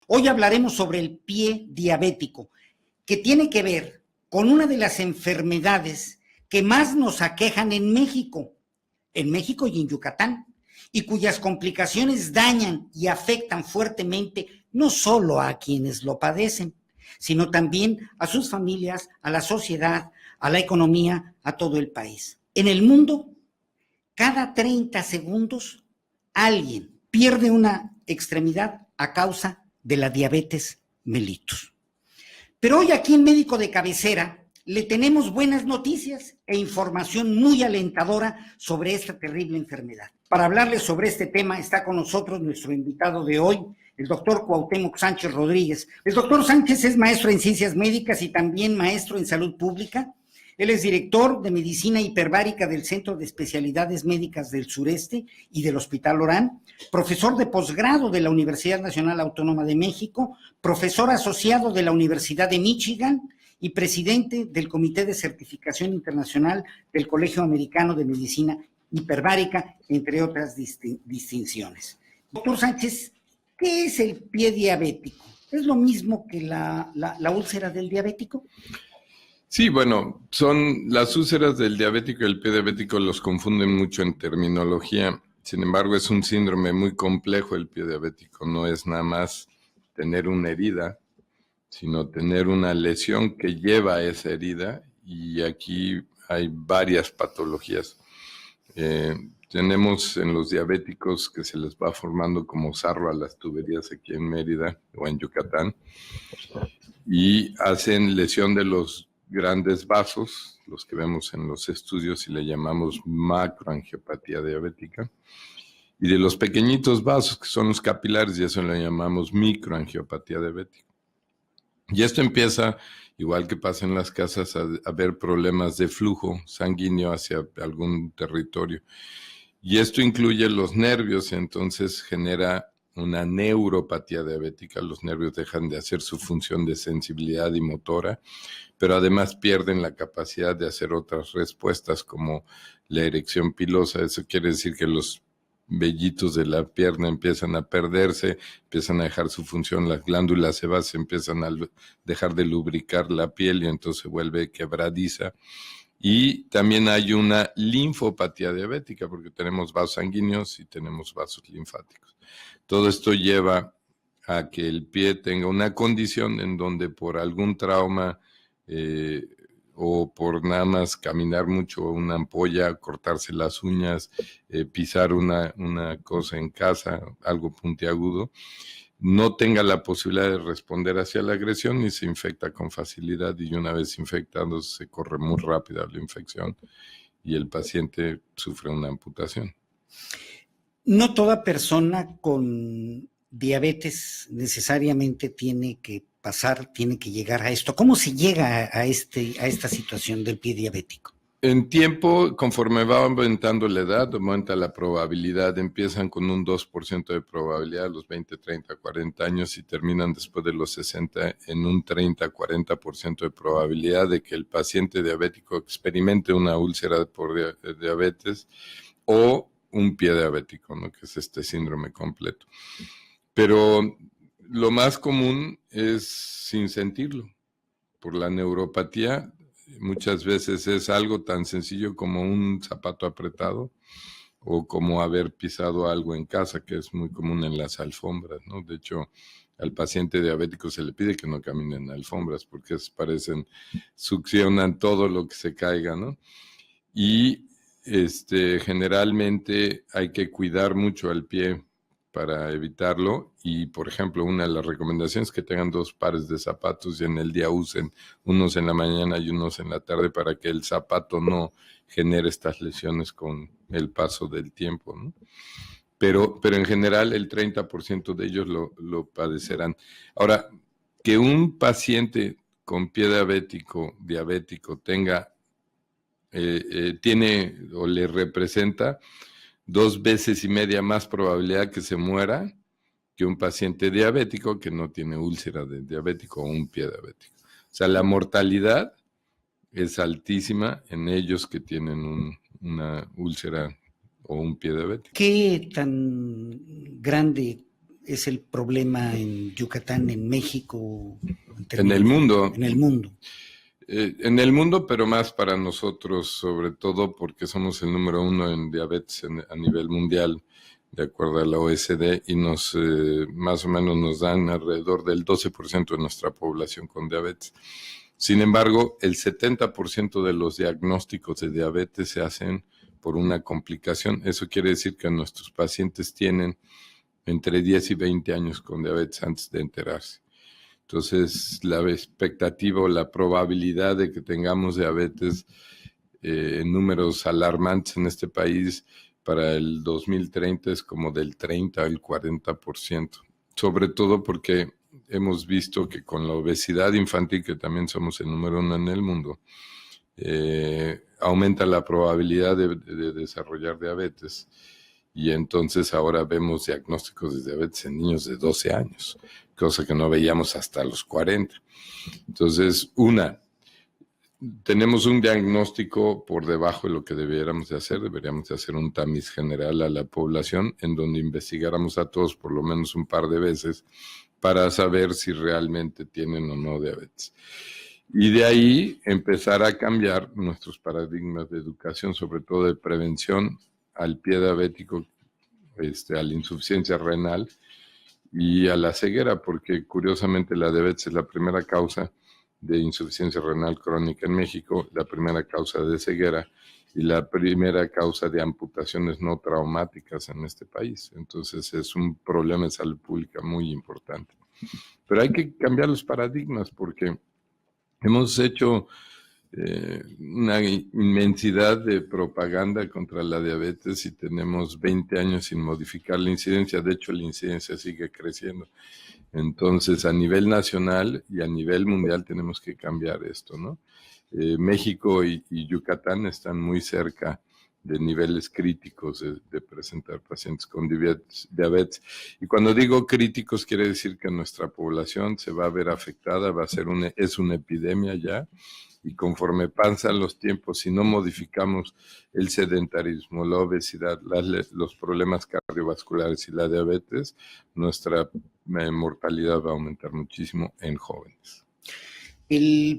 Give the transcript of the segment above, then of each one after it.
Hoy hablaremos sobre el pie diabético, que tiene que ver con una de las enfermedades que más nos aquejan en México y en Yucatán, y cuyas complicaciones dañan y afectan fuertemente no solo a quienes lo padecen, sino también a sus familias, a la sociedad, a la economía, a todo el país. En el mundo, cada 30 segundos, alguien pierde una extremidad a causa de la diabetes mellitus. Pero hoy aquí en Médico de Cabecera le tenemos buenas noticias e información muy alentadora sobre esta terrible enfermedad. Para hablarles sobre este tema está con nosotros nuestro invitado de hoy, el doctor Cuauhtémoc Sánchez Rodríguez. El doctor Sánchez es maestro en ciencias médicas y también maestro en salud pública. Él es director de medicina hiperbárica del Centro de Especialidades Médicas del Sureste y del Hospital Orán, profesor de posgrado de la Universidad Nacional Autónoma de México, profesor asociado de la Universidad de Michigan y presidente del Comité de Certificación Internacional del Colegio Americano de Medicina Hiperbárica, entre otras distinciones. Doctor Sánchez, ¿qué es el pie diabético? ¿Es lo mismo que la úlcera del diabético? Sí, bueno, son las úlceras del diabético y el pie diabético los confunden mucho en terminología. Sin embargo, es un síndrome muy complejo el pie diabético. No es nada más tener una herida, sino tener una lesión que lleva a esa herida, y aquí hay varias patologías. Tenemos en los diabéticos que se les va formando como sarro a las tuberías aquí en Mérida o en Yucatán, y hacen lesión de los grandes vasos, los que vemos en los estudios, y le llamamos macroangiopatía diabética, y de los pequeñitos vasos, que son los capilares, y eso le llamamos microangiopatía diabética. Y esto empieza, igual que pasa en las casas, a haber problemas de flujo sanguíneo hacia algún territorio. Y esto incluye los nervios, entonces genera una neuropatía diabética. Los nervios dejan de hacer su función de sensibilidad y motora, pero además pierden la capacidad de hacer otras respuestas como la erección pilosa. Eso quiere decir que los vellitos de la pierna empiezan a perderse, empiezan a dejar su función, las glándulas sebáceas empiezan a dejar de lubricar la piel y entonces se vuelve quebradiza. Y también hay una linfopatía diabética porque tenemos vasos sanguíneos y tenemos vasos linfáticos. Todo esto lleva a que el pie tenga una condición en donde por algún trauma o por nada más caminar mucho, una ampolla, cortarse las uñas, pisar una cosa en casa, algo puntiagudo, no tenga la posibilidad de responder hacia la agresión y se infecta con facilidad, y una vez infectado se corre muy rápida la infección y el paciente sufre una amputación. No toda persona con diabetes necesariamente tiene que llegar a esto. ¿Cómo se llega a esta situación del pie diabético? En tiempo, conforme va aumentando la edad, aumenta la probabilidad. Empiezan con un 2% de probabilidad a los 20, 30, 40 años y terminan después de los 60 en un 30, 40% de probabilidad de que el paciente diabético experimente una úlcera por diabetes o un pie diabético, ¿no? Que es este síndrome completo. Pero lo más común es sin sentirlo. Por la neuropatía, muchas veces es algo tan sencillo como un zapato apretado o como haber pisado algo en casa, que es muy común en las alfombras, ¿no? De hecho, al paciente diabético se le pide que no camine en alfombras porque succionan todo lo que se caiga, ¿no? Y generalmente hay que cuidar mucho al pie para evitarlo, y por ejemplo una de las recomendaciones es que tengan 2 pares de zapatos y en el día usen unos en la mañana y unos en la tarde para que el zapato no genere estas lesiones con el paso del tiempo, ¿no? Pero en general el 30% de ellos lo padecerán. Ahora, que un paciente con pie diabético tiene o le representa 2,5 veces más probabilidad que se muera que un paciente diabético que no tiene úlcera de diabético o un pie diabético. O sea, la mortalidad es altísima en ellos que tienen una úlcera o un pie diabético. ¿Qué tan grande es el problema en Yucatán, en México? En el mundo. En el mundo. En el mundo, pero más para nosotros, sobre todo porque somos el número 1 en diabetes a nivel mundial, de acuerdo a la OSD, y más o menos nos dan alrededor del 12% de nuestra población con diabetes. Sin embargo, el 70% de los diagnósticos de diabetes se hacen por una complicación. Eso quiere decir que nuestros pacientes tienen entre 10 y 20 años con diabetes antes de enterarse. Entonces, la expectativa o la probabilidad de que tengamos diabetes en números alarmantes en este país para el 2030 es como del 30 al 40%, sobre todo porque hemos visto que con la obesidad infantil, que también somos el número 1 en el mundo, aumenta la probabilidad de desarrollar diabetes. Y entonces ahora vemos diagnósticos de diabetes en niños de 12 años, cosa que no veíamos hasta los 40. Entonces, tenemos un diagnóstico por debajo de lo que deberíamos de hacer un tamiz general a la población en donde investigáramos a todos por lo menos un par de veces para saber si realmente tienen o no diabetes. Y de ahí empezar a cambiar nuestros paradigmas de educación, sobre todo de prevención al pie diabético, a la insuficiencia renal y a la ceguera, porque curiosamente la diabetes es la primera causa de insuficiencia renal crónica en México, la primera causa de ceguera y la primera causa de amputaciones no traumáticas en este país. Entonces es un problema de salud pública muy importante. Pero hay que cambiar los paradigmas porque hemos hecho una inmensidad de propaganda contra la diabetes y tenemos 20 años sin modificar la incidencia. De hecho, la incidencia sigue creciendo. Entonces, a nivel nacional y a nivel mundial tenemos que cambiar esto, ¿no? México y Yucatán están muy cerca de niveles críticos de presentar pacientes con diabetes. Y cuando digo críticos, quiere decir que nuestra población se va a ver afectada, es una epidemia ya, y conforme pasan los tiempos, si no modificamos el sedentarismo, la obesidad, los problemas cardiovasculares y la diabetes, nuestra mortalidad va a aumentar muchísimo en jóvenes.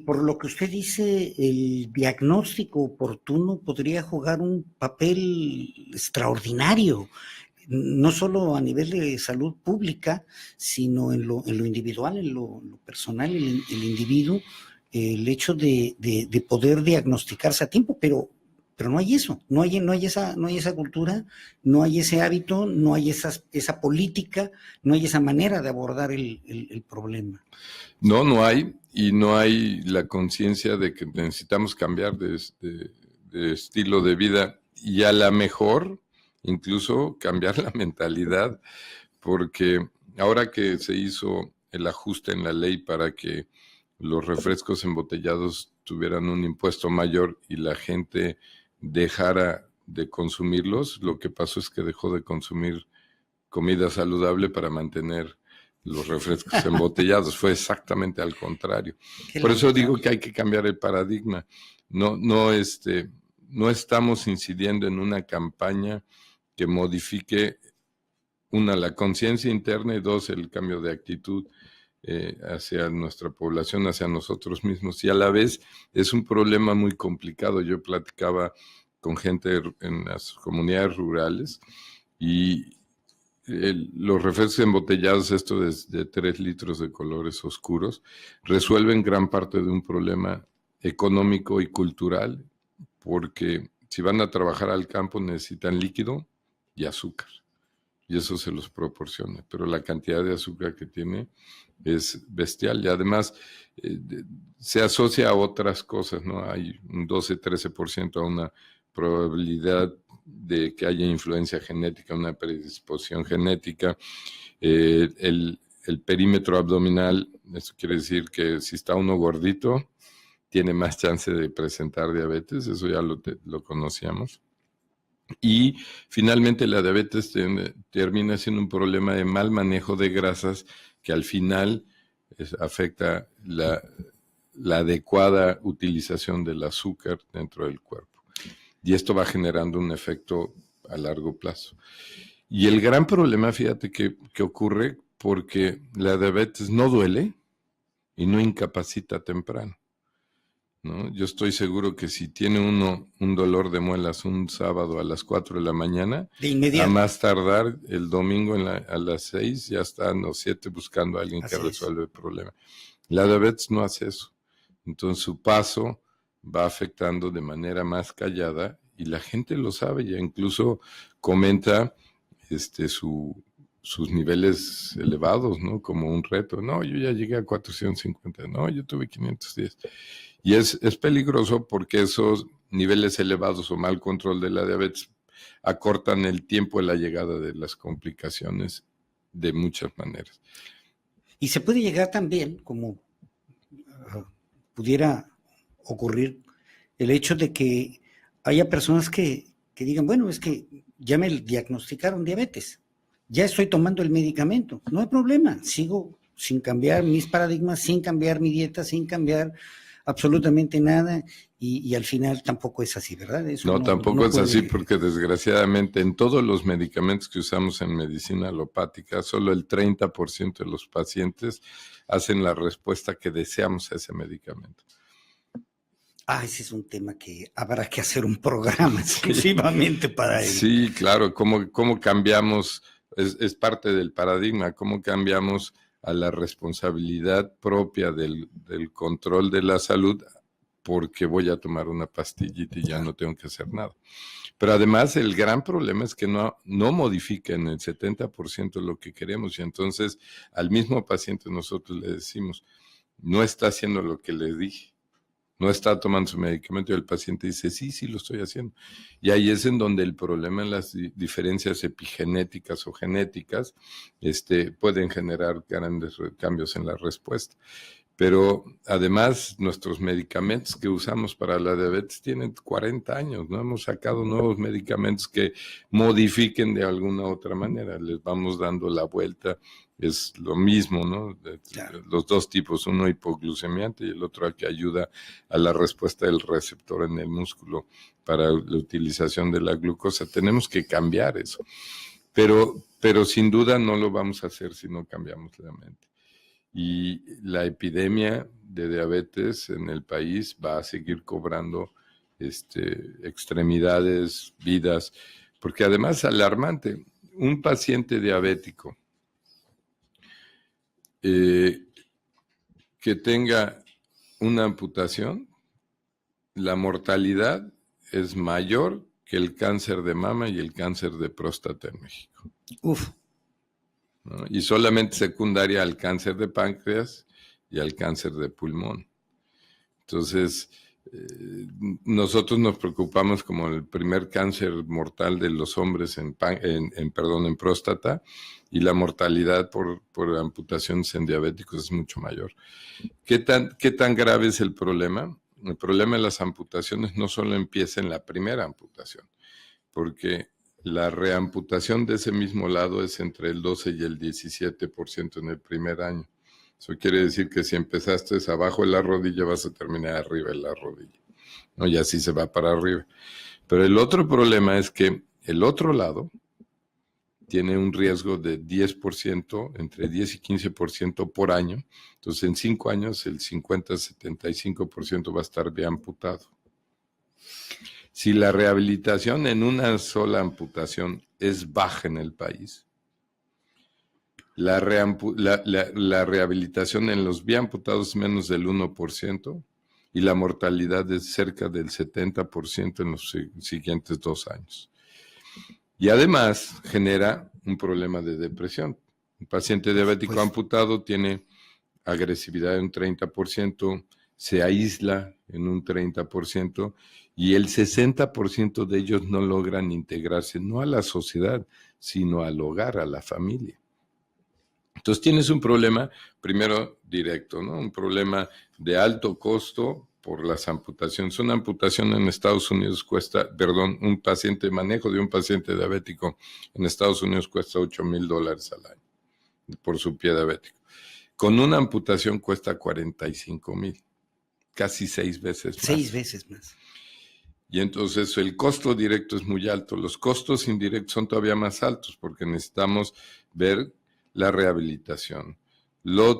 Por lo que usted dice, el diagnóstico oportuno podría jugar un papel extraordinario, no solo a nivel de salud pública, sino en lo individual, en lo personal, el individuo, el hecho de poder diagnosticarse a tiempo, pero no hay eso, no hay esa cultura, no hay ese hábito, no hay esa política, no hay esa manera de abordar el problema. No hay, y no hay la conciencia de que necesitamos cambiar de estilo de vida y a la mejor incluso cambiar la mentalidad, porque ahora que se hizo el ajuste en la ley para que los refrescos embotellados tuvieran un impuesto mayor y la gente dejara de consumirlos, lo que pasó es que dejó de consumir comida saludable para mantener los refrescos embotellados. Fue exactamente al contrario. Por eso digo que hay que cambiar el paradigma. No estamos incidiendo en una campaña que modifique, una, la conciencia interna y dos, el cambio de actitud hacia nuestra población, hacia nosotros mismos, y a la vez es un problema muy complicado. Yo platicaba con gente en las comunidades rurales y los refrescos embotellados, esto de 3 litros de colores oscuros, resuelven gran parte de un problema económico y cultural, porque si van a trabajar al campo necesitan líquido y azúcar, y eso se los proporciona, pero la cantidad de azúcar que tiene es bestial, y además se asocia a otras cosas, ¿no? Hay un 12-13% a una probabilidad de que haya influencia genética, una predisposición genética. El perímetro abdominal, eso quiere decir que si está uno gordito, tiene más chance de presentar diabetes, eso ya lo conocíamos. Y finalmente la diabetes termina siendo un problema de mal manejo de grasas que al final afecta la adecuada utilización del azúcar dentro del cuerpo. Y esto va generando un efecto a largo plazo. Y el gran problema, fíjate, que ocurre porque la diabetes no duele y no incapacita temprano, ¿no? Yo estoy seguro que si tiene uno un dolor de muelas un sábado a las 4 de la mañana, De a inmediato. más tardar el domingo a las 6 ya están los 7 buscando a alguien que resuelva el problema. La diabetes no hace eso. Entonces su paso va afectando de manera más callada y la gente lo sabe, ya incluso comenta sus niveles elevados, ¿no? Como un reto. No, yo ya llegué a 450, no, yo tuve 510. Y es peligroso porque esos niveles elevados o mal control de la diabetes acortan el tiempo de la llegada de las complicaciones de muchas maneras. Y se puede llegar también, como pudiera ocurrir, el hecho de que haya personas que digan, bueno, es que ya me diagnosticaron diabetes, ya estoy tomando el medicamento, no hay problema, sigo sin cambiar mis paradigmas, sin cambiar mi dieta, sin cambiar absolutamente nada, y al final tampoco es así, ¿verdad? Eso no, tampoco es así, porque desgraciadamente en todos los medicamentos que usamos en medicina alopática, solo el 30% de los pacientes hacen la respuesta que deseamos a ese medicamento. Ese es un tema que habrá que hacer un programa exclusivamente para él. Sí, claro, cómo cambiamos, es parte del paradigma, cómo cambiamos a la responsabilidad propia del control de la salud, porque voy a tomar una pastillita y ya no tengo que hacer nada. Pero además el gran problema es que no modifiquen el 70% lo que queremos, y entonces al mismo paciente nosotros le decimos, no está haciendo lo que le dije, no está tomando su medicamento, y el paciente dice, sí, lo estoy haciendo. Y ahí es en donde el problema en las diferencias epigenéticas o genéticas pueden generar grandes cambios en la respuesta. Pero además nuestros medicamentos que usamos para la diabetes tienen 40 años, ¿no? Hemos sacado nuevos medicamentos que modifiquen de alguna otra manera, les vamos dando la vuelta, es lo mismo, ¿no? Claro. Los dos tipos, uno hipoglucemiante y el otro que ayuda a la respuesta del receptor en el músculo para la utilización de la glucosa. Tenemos que cambiar eso, pero sin duda no lo vamos a hacer si no cambiamos la mente. Y la epidemia de diabetes en el país va a seguir cobrando extremidades, vidas, porque además es alarmante. Un paciente diabético que tenga una amputación, la mortalidad es mayor que el cáncer de mama y el cáncer de próstata en México. Uf. ¿No? Y solamente secundaria al cáncer de páncreas y al cáncer de pulmón. Entonces, nosotros nos preocupamos como el primer cáncer mortal de los hombres en próstata, y la mortalidad por amputaciones en diabéticos es mucho mayor. ¿Qué tan grave es el problema? El problema de las amputaciones no solo empieza en la primera amputación, porque la reamputación de ese mismo lado es entre el 12 y el 17% en el primer año. Eso quiere decir que si empezaste abajo de la rodilla, vas a terminar arriba de la rodilla, ¿no? Y así se va para arriba. Pero el otro problema es que el otro lado tiene un riesgo de 10%, entre 10 y 15% por año. Entonces, en 5 años, el 50-75% va a estar bien amputado. Si la rehabilitación en una sola amputación es baja en el país, la rehabilitación en los bien amputados es menos del 1%, y la mortalidad es cerca del 70% en los siguientes 2 años. Y además genera un problema de depresión. Un paciente diabético amputado tiene agresividad en un 30%, se aísla en un 30%, y el 60% de ellos no logran integrarse, no a la sociedad, sino al hogar, a la familia. Entonces tienes un problema, primero directo, ¿no? Un problema de alto costo por las amputaciones. Una amputación en Estados Unidos cuesta, manejo de un paciente diabético en Estados Unidos cuesta $8,000 al año por su pie diabético. Con una amputación cuesta $45,000, casi 6 veces más. 6 veces más. Y entonces el costo directo es muy alto. Los costos indirectos son todavía más altos porque necesitamos ver la rehabilitación,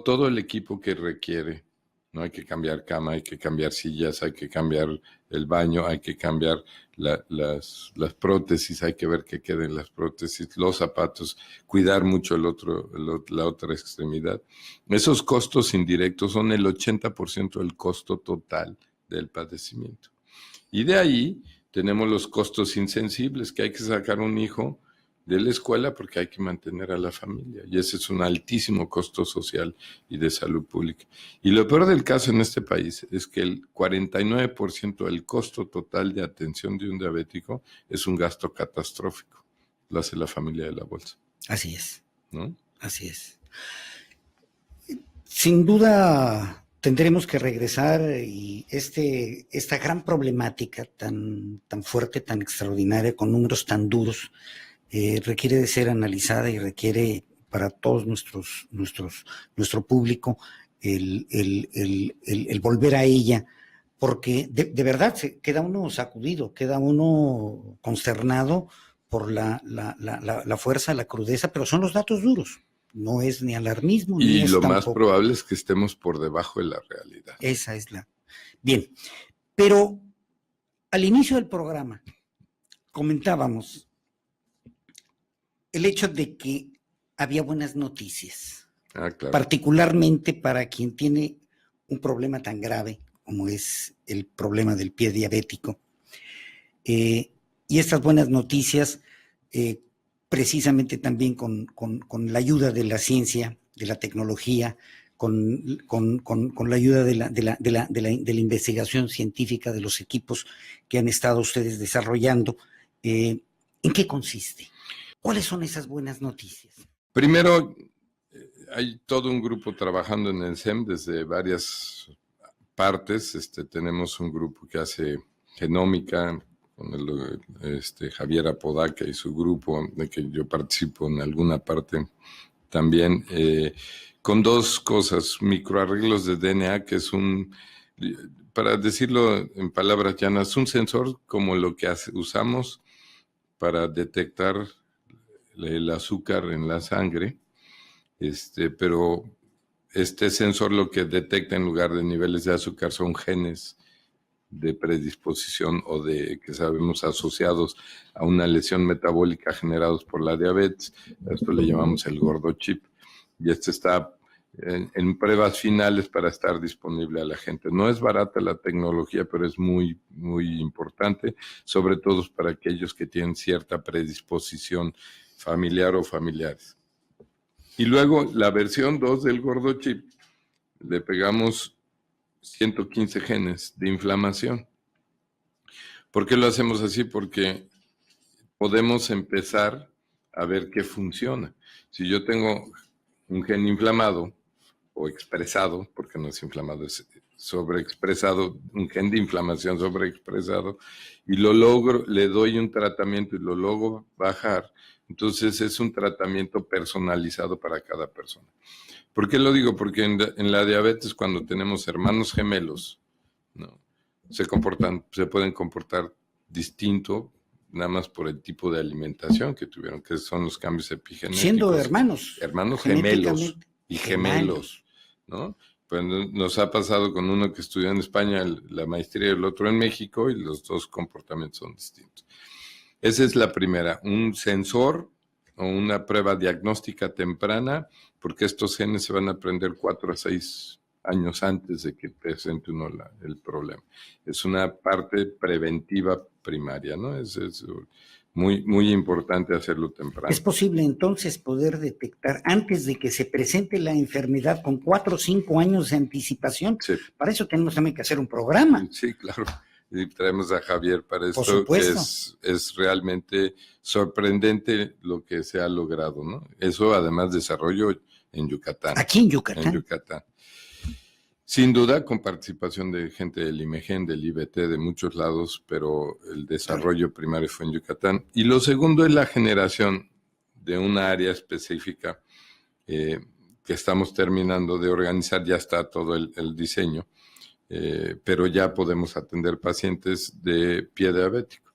todo el equipo que requiere. No hay que cambiar cama, hay que cambiar sillas, hay que cambiar el baño, hay que cambiar las prótesis, hay que ver que queden las prótesis, los zapatos, cuidar mucho la otra extremidad. Esos costos indirectos son el 80% del costo total del padecimiento. Y de ahí tenemos los costos insensibles, que hay que sacar un hijo de la escuela porque hay que mantener a la familia. Y ese es un altísimo costo social y de salud pública. Y lo peor del caso en este país es que el 49% del costo total de atención de un diabético es un gasto catastrófico. Lo hace la familia de la bolsa. Así es. ¿No? Así es. Sin duda tendremos que regresar y esta gran problemática tan fuerte, tan extraordinaria, con números tan duros, requiere de ser analizada y requiere para todos nuestro público el volver a ella, porque de verdad queda uno sacudido, queda uno consternado por la fuerza, la crudeza, pero son los datos duros. No es ni alarmismo, ni es lo tampoco. más probable es que estemos por debajo de la realidad. Esa es la... Bien, pero al inicio del programa comentábamos el hecho de que había buenas noticias, claro. Particularmente para quien tiene un problema tan grave como es el problema del pie diabético. Y estas buenas noticias, precisamente también con la ayuda de la ciencia, de la tecnología, con la ayuda de la investigación científica, de los equipos que han estado ustedes desarrollando, ¿en qué consiste? ¿Cuáles son esas buenas noticias? Primero, hay todo un grupo trabajando en el SEM desde varias partes. Tenemos un grupo que hace genómica, con Javier Apodaca y su grupo, de que yo participo en alguna parte también, con dos cosas: microarreglos de DNA, que es para decirlo en palabras llanas, un sensor como lo que usamos para detectar el azúcar en la sangre, pero este sensor lo que detecta en lugar de niveles de azúcar son genes de predisposición o de que sabemos asociados a una lesión metabólica generados por la diabetes. A esto le llamamos el gordo chip, y está en pruebas finales para estar disponible a la gente. No es barata la tecnología, pero es muy, muy importante, sobre todo para aquellos que tienen cierta predisposición familiar o familiares. Y luego la versión 2 del gordo chip, le pegamos 115 genes de inflamación. ¿Por qué lo hacemos así? Porque podemos empezar a ver qué funciona. Si yo tengo un gen inflamado o expresado, porque no es inflamado, es sobreexpresado, un gen de inflamación sobreexpresado, y lo logro, le doy un tratamiento y lo logro bajar, entonces es un tratamiento personalizado para cada persona. ¿Por qué lo digo? Porque en la diabetes, cuando tenemos hermanos gemelos, ¿no?, se pueden comportar distinto, nada más por el tipo de alimentación que tuvieron, que son los cambios epigenéticos. Siendo hermanos. Hermanos gemelos y gemelos, ¿no? Pues nos ha pasado con uno que estudió en España la maestría y el otro en México, y los dos comportamientos son distintos. Esa es la primera, un sensor o una prueba diagnóstica temprana, porque estos genes se van a aprender 4 a 6 años antes de que presente uno el problema. Es una parte preventiva primaria, ¿no? Es muy, muy importante hacerlo temprano. ¿Es posible entonces poder detectar antes de que se presente la enfermedad con 4 o 5 años de anticipación? Sí. Para eso tenemos también que hacer un programa. Sí, claro. Y traemos a Javier para esto. Por supuesto. Es realmente sorprendente lo que se ha logrado, ¿no? Eso además desarrollo en Yucatán. Aquí en Yucatán. En Yucatán. Sin duda, con participación de gente del IMEGEN, del IBT, de muchos lados, pero el desarrollo primario fue en Yucatán. Y lo segundo es la generación de una área específica que estamos terminando de organizar, ya está todo el diseño, pero ya podemos atender pacientes de pie diabético.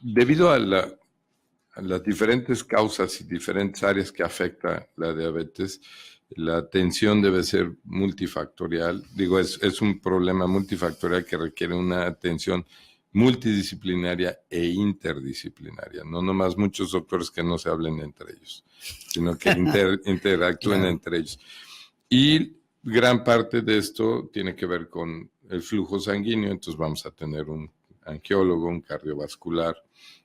Debido a las diferentes causas y diferentes áreas que afecta la diabetes, la atención debe ser multifactorial. Digo, es un problema multifactorial que requiere una atención multidisciplinaria e interdisciplinaria. No nomás muchos doctores que no se hablen entre ellos, sino que interactúen Claro. entre ellos. Y gran parte de esto tiene que ver con el flujo sanguíneo, entonces vamos a tener un angiólogo, un cardiovascular,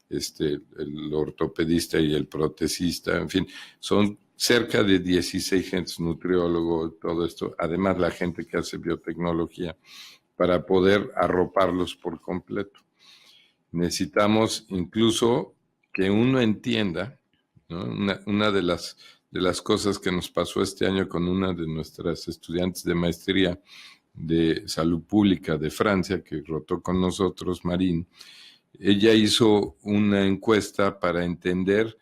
el ortopedista y el protesista, en fin, son cerca de 16 gentes, nutriólogo, todo esto, además la gente que hace biotecnología, para poder arroparlos por completo. Necesitamos incluso que uno entienda, ¿no? Una de las cosas que nos pasó este año con una de nuestras estudiantes de maestría de salud pública de Francia, que rotó con nosotros, Marine, ella hizo una encuesta para entender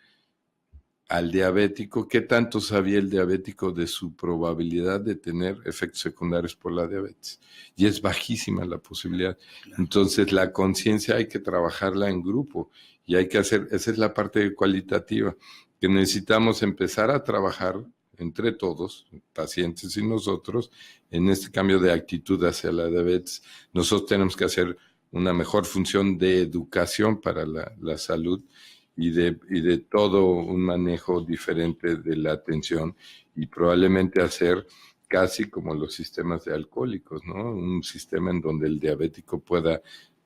al diabético, qué tanto sabía el diabético de su probabilidad de tener efectos secundarios por la diabetes. Y es bajísima la posibilidad. Entonces, la conciencia hay que trabajarla en grupo y hay que hacer, esa es la parte cualitativa, que necesitamos empezar a trabajar entre todos, pacientes y nosotros, en este cambio de actitud hacia la diabetes. Nosotros tenemos que hacer una mejor función de educación para la salud y de todo un manejo diferente de la atención y probablemente hacer casi como los sistemas de alcohólicos, ¿no? Un sistema en donde el diabético pueda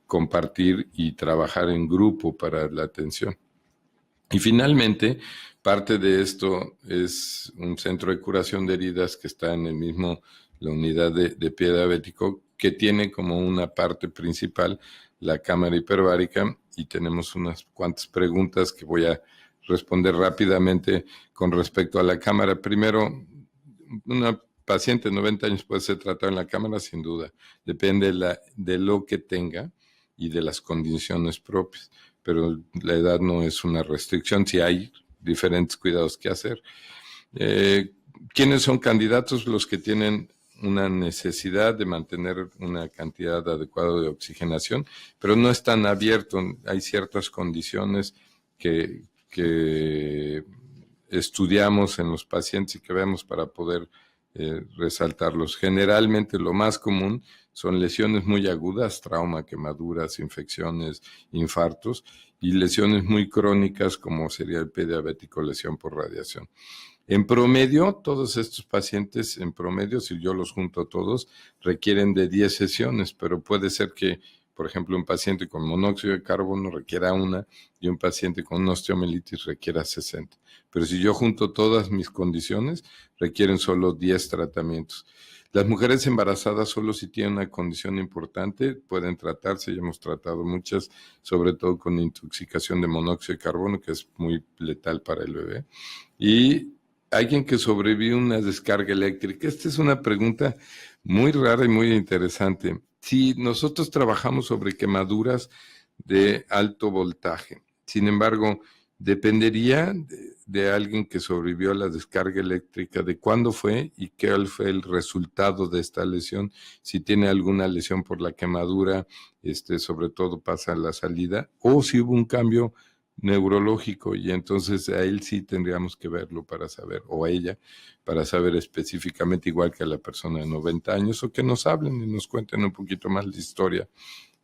compartir y trabajar en grupo para la atención. Y finalmente, parte de esto es un centro de curación de heridas que está en el mismo, la unidad de pie diabético, que tiene como una parte principal la cámara hiperbárica, y tenemos unas cuantas preguntas que voy a responder rápidamente con respecto a la cámara. Primero, una paciente de 90 años puede ser tratada en la cámara, sin duda. Depende de lo que tenga y de las condiciones propias, pero la edad no es una restricción si hay diferentes cuidados que hacer. ¿Quiénes son candidatos? Los que tienen una necesidad de mantener una cantidad adecuada de oxigenación, pero no es tan abierto. Hay ciertas condiciones que estudiamos en los pacientes y que vemos para poder resaltarlos. Generalmente lo más común son lesiones muy agudas, trauma, quemaduras, infecciones, infartos, y lesiones muy crónicas como sería el pie diabético, lesión por radiación. En promedio, todos estos pacientes, en promedio, si yo los junto todos, requieren de 10 sesiones, pero puede ser que, por ejemplo, un paciente con monóxido de carbono requiera una y un paciente con osteomielitis requiera 60. Pero si yo junto todas mis condiciones, requieren solo 10 tratamientos. Las mujeres embarazadas solo si tienen una condición importante pueden tratarse, ya hemos tratado muchas, sobre todo con intoxicación de monóxido de carbono, que es muy letal para el bebé. Y alguien que sobrevive a una descarga eléctrica. Esta es una pregunta muy rara y muy interesante. Si nosotros trabajamos sobre quemaduras de alto voltaje, sin embargo, dependería de alguien que sobrevivió a la descarga eléctrica, de cuándo fue y qué fue el resultado de esta lesión. Si tiene alguna lesión por la quemadura, sobre todo pasa a la salida, o si hubo un cambio neurológico, y entonces a él sí tendríamos que verlo para saber, o a ella, para saber específicamente, igual que a la persona de 90 años, o que nos hablen y nos cuenten un poquito más la historia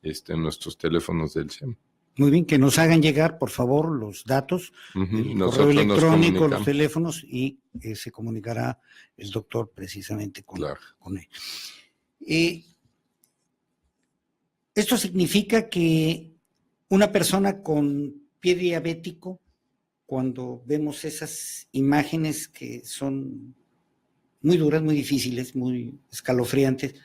en nuestros teléfonos del SEM. Muy bien, que nos hagan llegar, por favor, los datos, el correo electrónico, los teléfonos, y se comunicará el doctor precisamente con él. Esto significa que una persona con pie diabético, cuando vemos esas imágenes que son muy duras, muy difíciles, muy escalofriantes,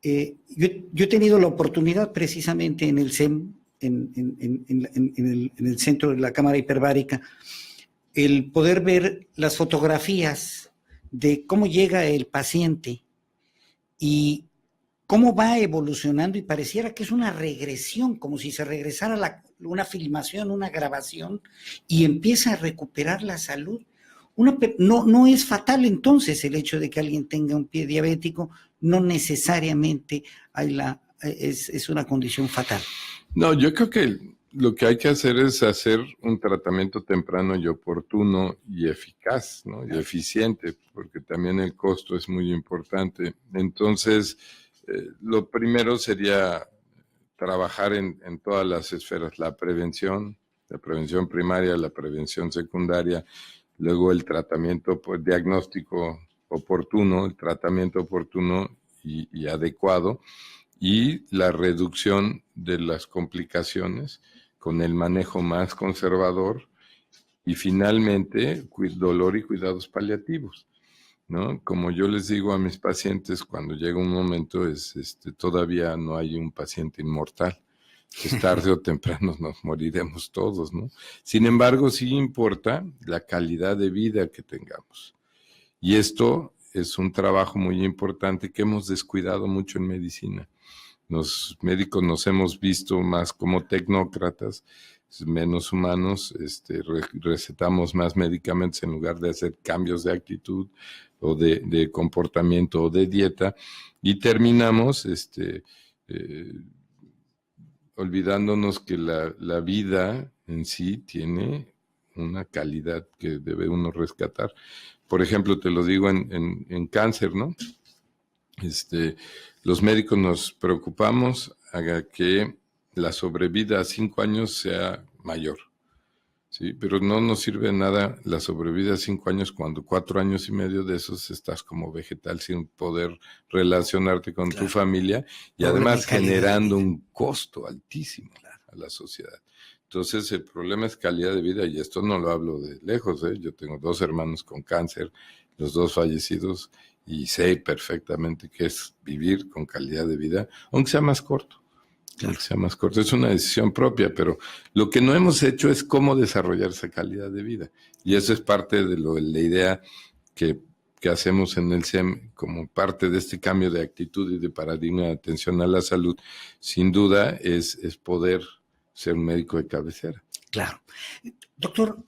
yo he tenido la oportunidad precisamente en el SEM, en el centro de la cámara hiperbárica, el poder ver las fotografías de cómo llega el paciente y cómo va evolucionando, y pareciera que es una regresión, como si se regresara una filmación, una grabación, y empieza a recuperar la salud. No es fatal entonces el hecho de que alguien tenga un pie diabético, no necesariamente es una condición fatal. No, yo creo que lo que hay que hacer es hacer un tratamiento temprano y oportuno y eficaz, ¿no? Y eficiente, porque también el costo es muy importante. Entonces, lo primero sería trabajar en todas las esferas, la prevención primaria, la prevención secundaria, luego el tratamiento diagnóstico oportuno, el tratamiento oportuno y adecuado, y la reducción de las complicaciones con el manejo más conservador y finalmente dolor y cuidados paliativos, ¿no? Como yo les digo a mis pacientes, cuando llega un momento todavía no hay un paciente inmortal. Es tarde o temprano nos moriremos todos, ¿no? Sin embargo, sí importa la calidad de vida que tengamos. Y esto es un trabajo muy importante que hemos descuidado mucho en medicina. Los médicos nos hemos visto más como tecnócratas, menos humanos, recetamos más medicamentos en lugar de hacer cambios de actitud o de comportamiento o de dieta, y terminamos olvidándonos que la vida en sí tiene una calidad que debe uno rescatar. Por ejemplo, te lo digo en cáncer, ¿no? Los médicos nos preocupamos a que la sobrevida a 5 años sea mayor, ¿sí? Pero no nos sirve de nada la sobrevida a 5 años cuando 4 años y medio de esos estás como vegetal sin poder relacionarte con tu familia y además generando un costo altísimo a la sociedad. Entonces el problema es calidad de vida, y esto no lo hablo de lejos, ¿eh? Yo tengo 2 hermanos con cáncer, los 2 fallecidos, y sé perfectamente qué es vivir con calidad de vida, aunque sea más corto. Claro. Aunque sea más corto. Es una decisión propia, pero lo que no hemos hecho es cómo desarrollar esa calidad de vida. Y eso es parte de la idea que hacemos en el SEM como parte de este cambio de actitud y de paradigma de atención a la salud. Sin duda es poder ser un médico de cabecera. Claro. Doctor,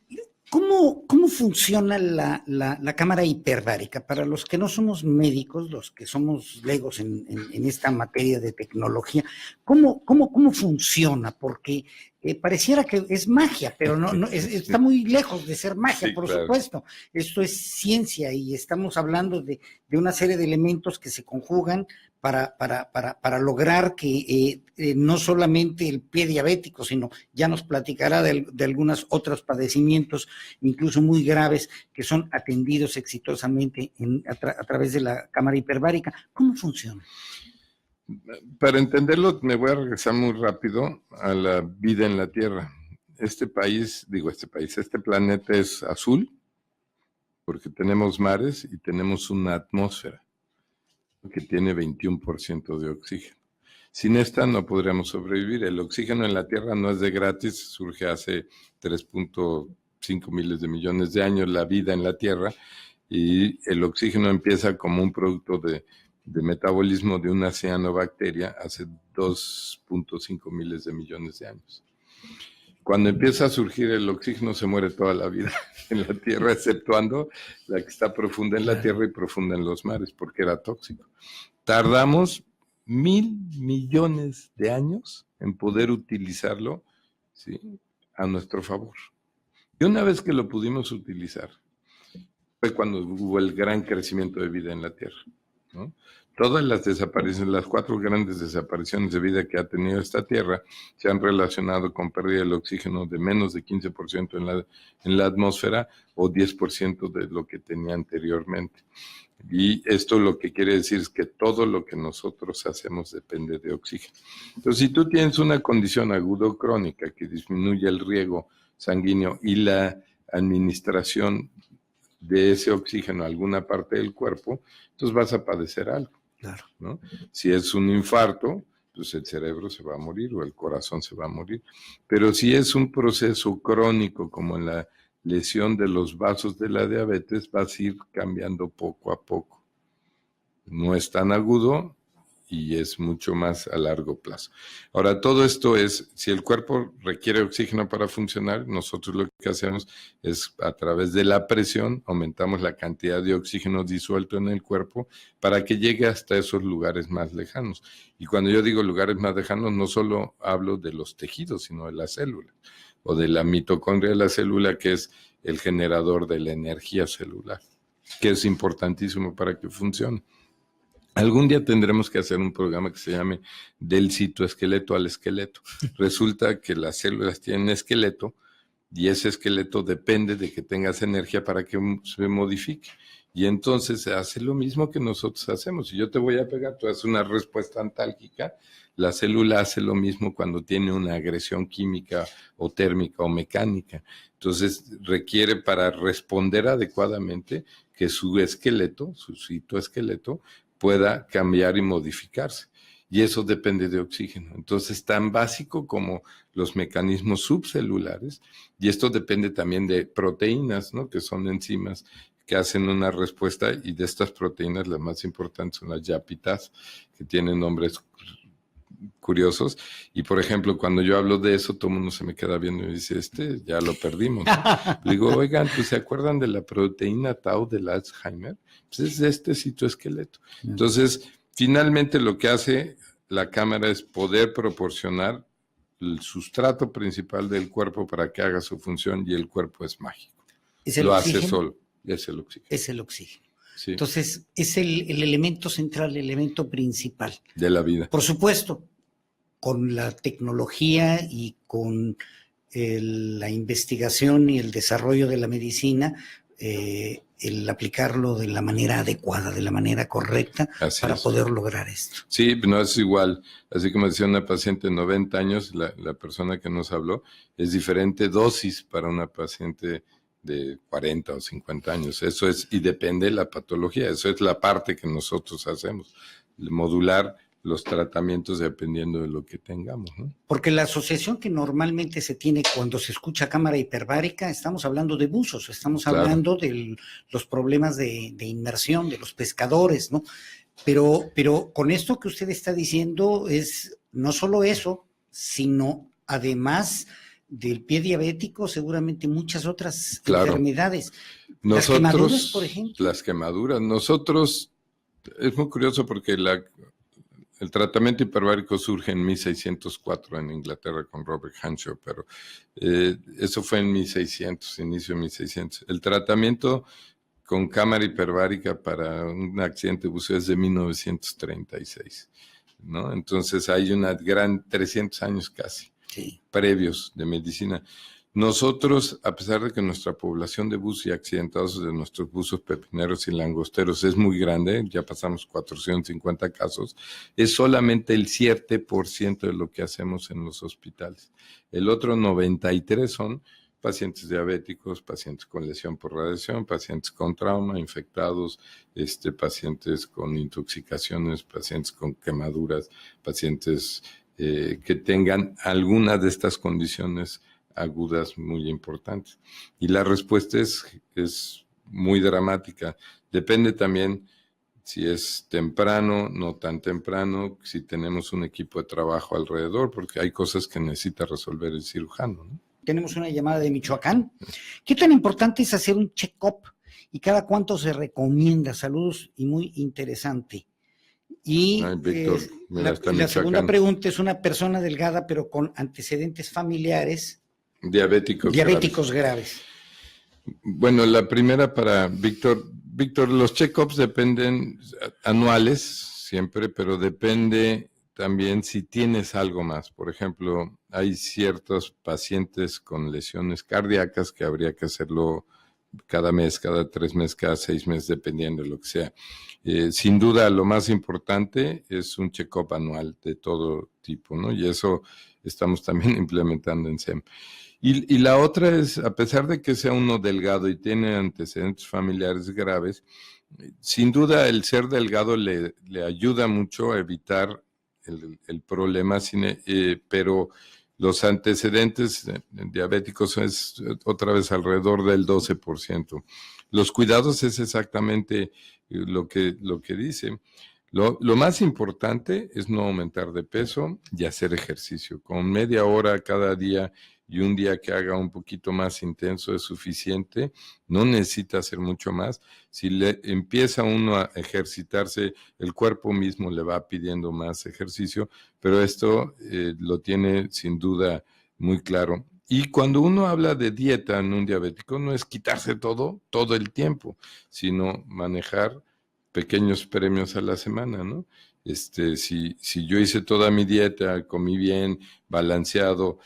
¿cómo funciona la cámara hiperbárica? Para los que no somos médicos, los que somos legos en esta materia de tecnología, ¿cómo funciona? Porque pareciera que es magia, pero no está muy lejos de ser magia, sí, por claro. Supuesto. Esto es ciencia y estamos hablando de una serie de elementos que se conjugan para lograr que no solamente el pie diabético, sino ya nos platicará de algunos otros padecimientos, incluso muy graves, que son atendidos exitosamente a través de la cámara hiperbárica. ¿Cómo funciona? Para entenderlo, me voy a regresar muy rápido a la vida en la Tierra. Este planeta es azul porque tenemos mares y tenemos una atmósfera que tiene 21% de oxígeno. Sin esta no podríamos sobrevivir. El oxígeno en la Tierra no es de gratis, surge hace 3.5 miles de millones de años la vida en la Tierra, y el oxígeno empieza como un producto de metabolismo de una cianobacteria hace 2.5 miles de millones de años. Cuando empieza a surgir el oxígeno se muere toda la vida en la Tierra, exceptuando la que está profunda en la Tierra y profunda en los mares, porque era tóxico. Tardamos 1,000 millones de años en poder utilizarlo, ¿sí?, a nuestro favor. Y una vez que lo pudimos utilizar, fue cuando hubo el gran crecimiento de vida en la Tierra, ¿no? Todas las desapariciones, las 4 grandes desapariciones de vida que ha tenido esta Tierra se han relacionado con pérdida del oxígeno de menos de 15% en la atmósfera o 10% de lo que tenía anteriormente. Y esto lo que quiere decir es que todo lo que nosotros hacemos depende de oxígeno. Entonces, si tú tienes una condición aguda o crónica que disminuye el riego sanguíneo y la administración de ese oxígeno a alguna parte del cuerpo, entonces vas a padecer algo. Claro, ¿no? Si es un infarto, pues el cerebro se va a morir o el corazón se va a morir. Pero si es un proceso crónico como en la lesión de los vasos de la diabetes, vas a ir cambiando poco a poco. No es tan agudo y es mucho más a largo plazo. Ahora, todo esto es, si el cuerpo requiere oxígeno para funcionar, nosotros lo que hacemos es, a través de la presión, aumentamos la cantidad de oxígeno disuelto en el cuerpo para que llegue hasta esos lugares más lejanos. Y cuando yo digo lugares más lejanos, no solo hablo de los tejidos, sino de las células, o de la mitocondria de la célula, que es el generador de la energía celular, que es importantísimo para que funcione. Algún día tendremos que hacer un programa que se llame del citoesqueleto al esqueleto. Resulta que las células tienen esqueleto y ese esqueleto depende de que tengas energía para que se modifique. Y entonces se hace lo mismo que nosotros hacemos. Si yo te voy a pegar, tú haces una respuesta antálgica. La célula hace lo mismo cuando tiene una agresión química o térmica o mecánica. Entonces requiere, para responder adecuadamente, que su esqueleto, su citoesqueleto, pueda cambiar y modificarse. Y eso depende de oxígeno. Entonces, tan básico como los mecanismos subcelulares, y esto depende también de proteínas, ¿no? Que son enzimas que hacen una respuesta, y de estas proteínas las más importantes son las YAPITAS, que tienen nombres curiosos. Y, por ejemplo, cuando yo hablo de eso, todo el mundo se me queda viendo y dice, ya lo perdimos, ¿no? Le digo, oigan, pues, ¿se acuerdan de la proteína Tau del Alzheimer? Pues es de este citoesqueleto. Entonces, finalmente lo que hace la cámara es poder proporcionar el sustrato principal del cuerpo para que haga su función, y el cuerpo es mágico. Lo hace solo, es el oxígeno. Es el oxígeno. Sí. Entonces, es el elemento central, el elemento principal. De la vida. Por supuesto, con la tecnología y con la investigación y el desarrollo de la medicina, el aplicarlo de la manera adecuada, de la manera correcta, para poder lograr esto. Sí, no es igual. Así como decía una paciente de 90 años, la persona que nos habló, es diferente dosis para una paciente de 40 o 50 años. Eso es, y depende de la patología. Eso es la parte que nosotros hacemos, modular los tratamientos dependiendo de lo que tengamos, ¿no? Porque la asociación que normalmente se tiene cuando se escucha cámara hiperbárica, estamos hablando de buzos, estamos hablando de los problemas de inmersión, de los pescadores, ¿no? Pero con esto que usted está diciendo es no solo eso, sino además del pie diabético, seguramente muchas otras enfermedades. Las quemaduras, por ejemplo. Las quemaduras. Nosotros, es muy curioso porque el tratamiento hiperbárico surge en 1604 en Inglaterra con Robert Henshaw, pero eso fue en 1600, inicio de 1600. El tratamiento con cámara hiperbárica para un accidente de buceo es de 1936, ¿no? Entonces hay una gran 300 años casi previos de medicina. Nosotros, a pesar de que nuestra población de buzos y accidentados de nuestros buzos pepineros y langosteros es muy grande, ya pasamos 450 casos, es solamente el 7% de lo que hacemos en los hospitales. El otro 93% son pacientes diabéticos, pacientes con lesión por radiación, pacientes con trauma, infectados, pacientes con intoxicaciones, pacientes con quemaduras, pacientes que tengan alguna de estas condiciones agudas muy importantes. Y la respuesta es muy dramática. Depende también si es temprano, no tan temprano, si tenemos un equipo de trabajo alrededor, porque hay cosas que necesita resolver el cirujano, ¿no? Tenemos una llamada de Michoacán. ¿Qué tan importante es hacer un check-up y cada cuánto se recomienda? Saludos y muy interesante. Y Víctor, la segunda pregunta es una persona delgada pero con antecedentes familiares diabéticos graves. Bueno, la primera para Víctor. Víctor, los check-ups dependen anuales siempre, pero depende también si tienes algo más. Por ejemplo, hay ciertos pacientes con lesiones cardíacas que habría que hacerlo cada mes, cada 3 meses, cada 6 meses, dependiendo de lo que sea. Sin duda, lo más importante es un check-up anual de todo tipo, ¿no? Y eso estamos también implementando en SEM. Y la otra es, a pesar de que sea uno delgado y tiene antecedentes familiares graves, sin duda el ser delgado le ayuda mucho a evitar el problema, pero los antecedentes diabéticos es otra vez alrededor del 12%. Los cuidados es exactamente lo que dice. Lo más importante es no aumentar de peso y hacer ejercicio. Con media hora cada día y un día que haga un poquito más intenso es suficiente. No necesita hacer mucho más. Si empieza uno a ejercitarse, el cuerpo mismo le va pidiendo más ejercicio, pero esto lo tiene sin duda muy claro. Y cuando uno habla de dieta en un diabético, no es quitarse todo el tiempo, sino manejar pequeños premios a la semana, ¿no? Si yo hice toda mi dieta, comí bien, balanceado,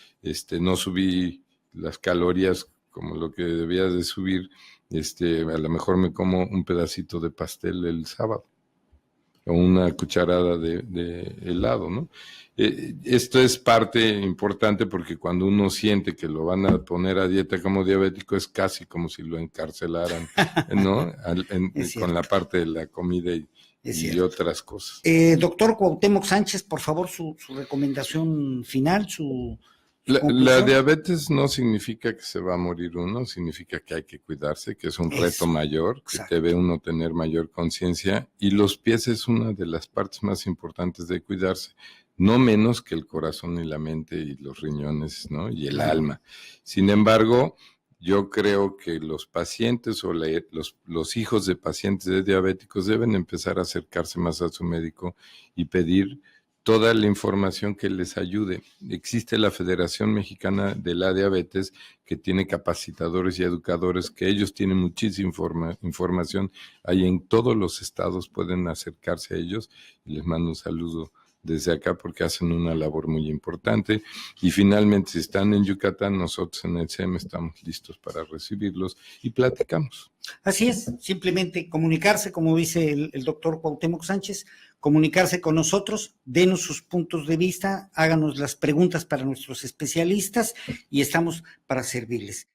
no subí las calorías como lo que debía de subir, a lo mejor me como un pedacito de pastel el sábado o una cucharada de helado, ¿no? Esto es parte importante porque cuando uno siente que lo van a poner a dieta como diabético es casi como si lo encarcelaran, ¿no? Con la parte de la comida y otras cosas. Doctor Cuauhtémoc Sánchez, por favor, su recomendación final, La diabetes no significa que se va a morir uno, significa que hay que cuidarse, que es un reto mayor, que debe uno tener mayor conciencia, y los pies es una de las partes más importantes de cuidarse, no menos que el corazón y la mente y los riñones, ¿no? Y el alma. Sin embargo, yo creo que los pacientes o los hijos de pacientes de diabéticos deben empezar a acercarse más a su médico y pedir toda la información que les ayude. Existe la Federación Mexicana de la Diabetes que tiene capacitadores y educadores que ellos tienen muchísima información. Ahí en todos los estados pueden acercarse a ellos y les mando un saludo desde acá porque hacen una labor muy importante. Y finalmente, si están en Yucatán, nosotros en el CEM estamos listos para recibirlos y platicamos. Así es, simplemente comunicarse, como dice el doctor Cuauhtémoc Sánchez, comunicarse con nosotros, denos sus puntos de vista, háganos las preguntas para nuestros especialistas y estamos para servirles.